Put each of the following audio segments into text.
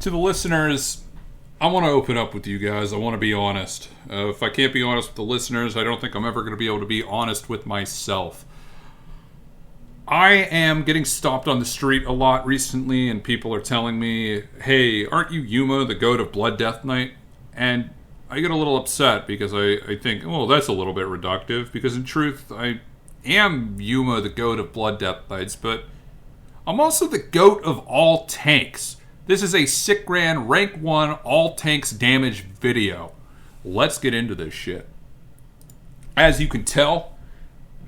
To the listeners, I want to open up with you guys. I want to be honest. If I can't be honest with the listeners, I don't think I'm ever going to be able to be honest with myself. I am getting stopped on the street a lot recently, and people are telling me, hey, aren't you Yuma, the goat of Blood Death Night? And I get a little upset because I think, well, that's a little bit reductive, because in truth, I am Yuma, the goat of Blood Death Nights, but I'm also the goat of all tanks. This is a Sikran rank 1 all tanks damage video. Let's get into this shit. As you can tell,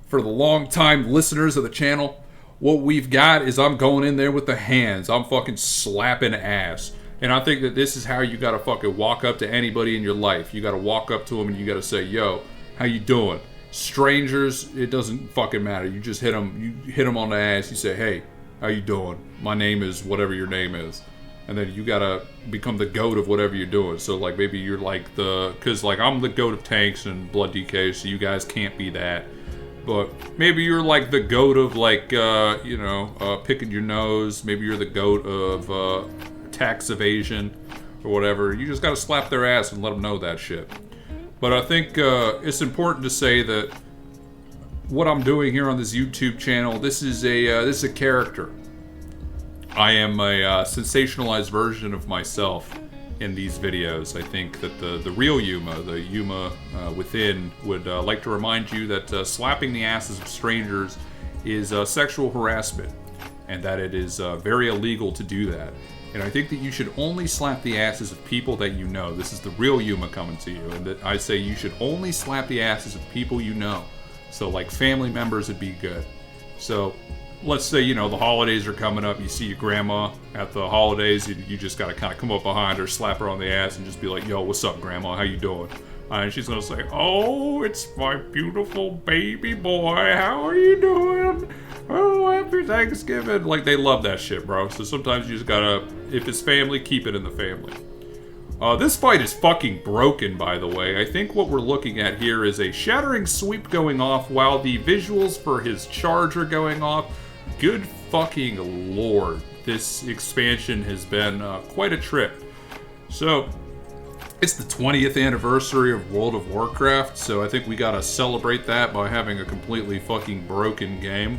for the long time listeners of the channel, what we've got is I'm going in there with the hands. I'm fucking slapping ass. And I think that this is how you gotta fucking walk up to anybody in your life. You gotta walk up to them and you gotta say, yo, how you doing? Strangers, it doesn't fucking matter. You just hit them, on the ass. You say, hey, how you doing? My name is whatever your name is. And then you gotta become the goat of whatever you're doing. So, like, maybe you're like because, like, I'm the goat of tanks and Blood DK, so you guys can't be that. But maybe you're, like, the goat of, like, picking your nose. Maybe you're the goat of tax evasion or whatever. You just gotta slap their ass and let them know that shit. But I think it's important to say that what I'm doing here on this YouTube channel, this is a character. I am a sensationalized version of myself in these videos. I think that the real Yuma, the Yuma within, would like to remind you that slapping the asses of strangers is sexual harassment, and that it is very illegal to do that. And I think that you should only slap the asses of people that you know. This is the real Yuma coming to you, and that I say you should only slap the asses of people you know. So, like, family members would be good. So, let's say, the holidays are coming up, you see your grandma at the holidays, you just gotta kind of come up behind her, slap her on the ass, and just be like, yo, what's up, grandma, how you doing? And she's gonna say, oh, it's my beautiful baby boy, how are you doing? Oh, happy Thanksgiving. Like, they love that shit, bro. So sometimes you just gotta, if it's family, keep it in the family. This fight is fucking broken, by the way. I think what we're looking at here is a shattering sweep going off while the visuals for his charge are going off. Good fucking lord, this expansion has been quite a trip. So, it's the 20th anniversary of World of Warcraft, so I think we gotta celebrate that by having a completely fucking broken game.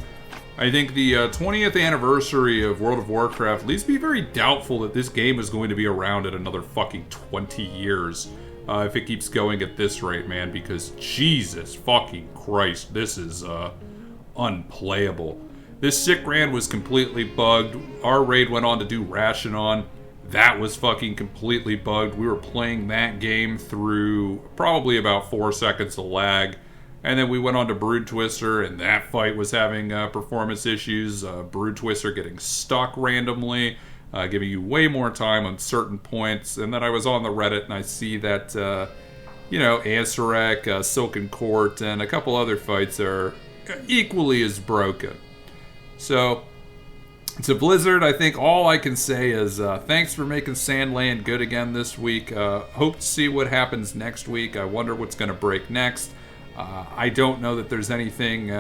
I think the 20th anniversary of World of Warcraft leaves me very doubtful that this game is going to be around at another fucking 20 years. If it keeps going at this rate, man, because Jesus fucking Christ, this is unplayable. This Sikran was completely bugged. Our raid went on to do Rashinon. That was fucking completely bugged. We were playing that game through probably about 4 seconds of lag. And then we went on to Brood Twister, and that fight was having performance issues. Brood Twister getting stuck randomly, giving you way more time on certain points. And then I was on the Reddit, and I see that, Ansarek, Silken Court, and a couple other fights are equally as broken. So, to Blizzard, I think all I can say is thanks for making Sandland good again this week. Hope to see what happens next week. I wonder what's going to break next. I don't know that there's anything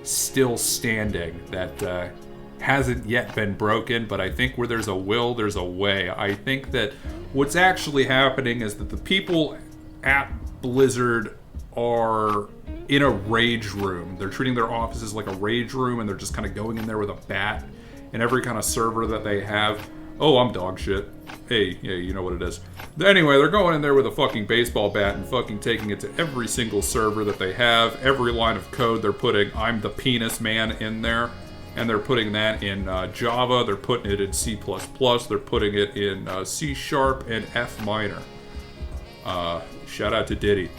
still standing that hasn't yet been broken, but I think where there's a will, there's a way. I think that what's actually happening is that the people at Blizzard are in a rage room. They're treating their offices like a rage room, and they're just kind of going in there with a bat in every kind of server that they have. Oh, I'm dog shit. Hey, yeah, you know what it is. Anyway, they're going in there with a fucking baseball bat and fucking taking it to every single server that they have. Every line of code they're putting, I'm the penis man, in there. And they're putting that in Java. They're putting it in C++. They're putting it in C# and F minor. Shout out to Diddy.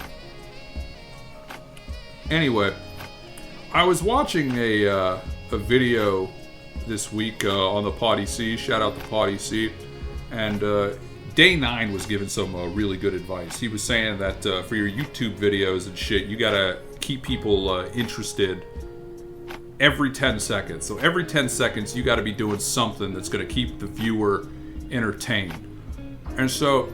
Anyway, I was watching a video this week on the Potty C. Shout out to Potty C. And Day 9 was giving some really good advice. He was saying that for your YouTube videos and shit, you gotta keep people interested every 10 seconds. So every 10 seconds, you gotta be doing something that's gonna keep the viewer entertained. And so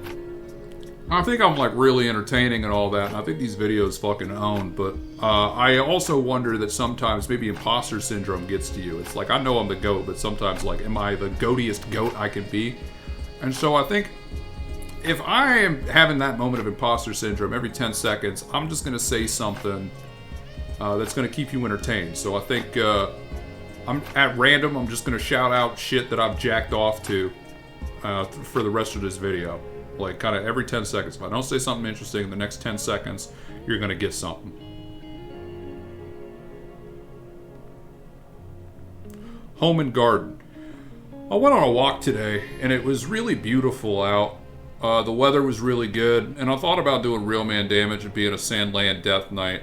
I think I'm like really entertaining and all that, and I think these videos fucking own, but I also wonder that sometimes maybe imposter syndrome gets to you. It's like, I know I'm the GOAT, but sometimes like, am I the goatiest GOAT I can be? And so I think if I am having that moment of imposter syndrome every 10 seconds, I'm just going to say something that's going to keep you entertained. So I think I'm at random, I'm just going to shout out shit that I've jacked off to for the rest of this video. Like, kind of every 10 seconds. If I don't say something interesting in the next 10 seconds, you're going to get something. Home and garden. I went on a walk today, and it was really beautiful out. The weather was really good, and I thought about doing real man damage and being a Sandland Death Knight.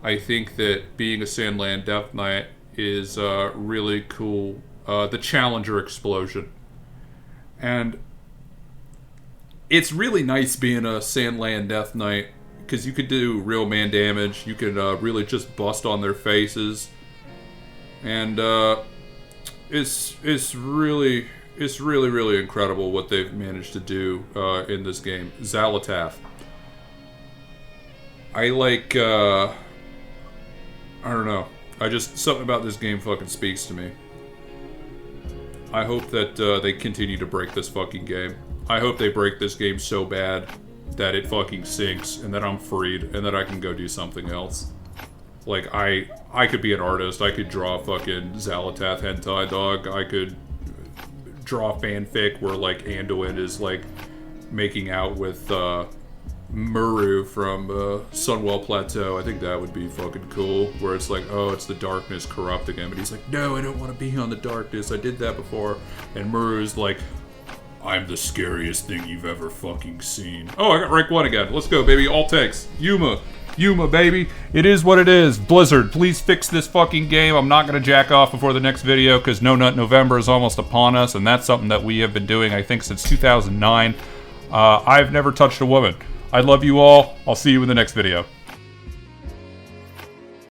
I think that being a Sandland Death Knight is really cool. The Challenger explosion. And it's really nice being a Sandland Death Knight, because you could do real man damage. You could really just bust on their faces. And it's really incredible what they've managed to do in this game. Xalatath. I like, I don't know. Something about this game fucking speaks to me. I hope that they continue to break this fucking game. I hope they break this game so bad that it fucking sinks and that I'm freed and that I can go do something else. Like, I could be an artist. I could draw fucking Xalatath hentai, dog. I could draw fanfic where, like, Anduin is, like, making out with Muru from Sunwell Plateau. I think that would be fucking cool. Where it's like, oh, it's the darkness corrupting him. And he's like, no, I don't want to be on the darkness. I did that before. And Muru's like, I'm the scariest thing you've ever fucking seen. Oh, I got rank 1 again. Let's go, baby. All takes. Yuma, baby. It is what it is. Blizzard, please fix this fucking game. I'm not going to jack off before the next video because No Nut November is almost upon us, and that's something that we have been doing, I think, since 2009. I've never touched a woman. I love you all. I'll see you in the next video.